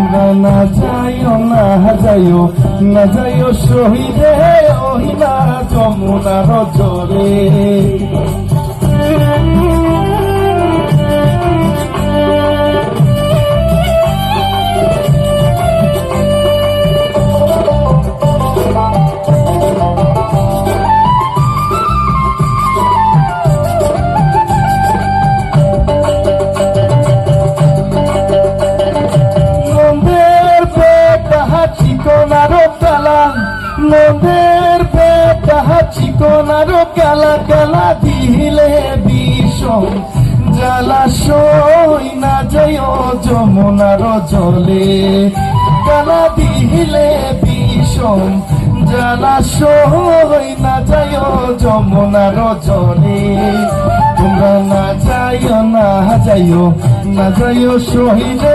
তোমরা না যাইও না যাইও না যাইও শহীদে ওহিনা যমুনার জলে। নদের পেটা চিকনারো কালা কালা দিলে বিষম জলাশয় না যাইও যমুনার জলে। কালা দিলে বিষম জলাশয় না যাইও যমুনার জলে। তোমরা না যাইও না যাইও না যাইও শহীদে